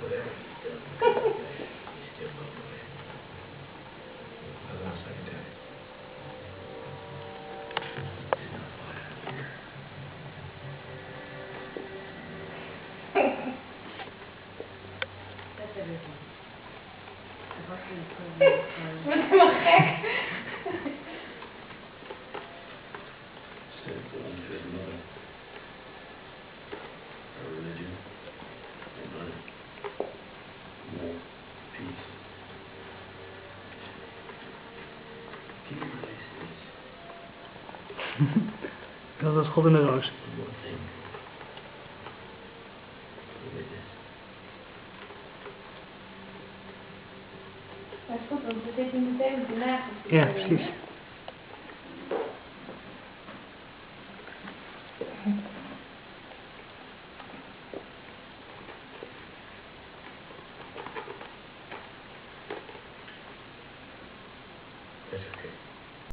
whatever he's done, he's still my boy. Hold on a second, Daddy. It's not fine out here. That's everything. I've worked in prison. Wat helemaal gek. Instead of going to his mother, our religion, and money, war, peace. Can you release this? Dat was God in de roos. One more thing. The witness. Dat is goed, want we zitten meteen met de nagels. Ja, precies. That's okay.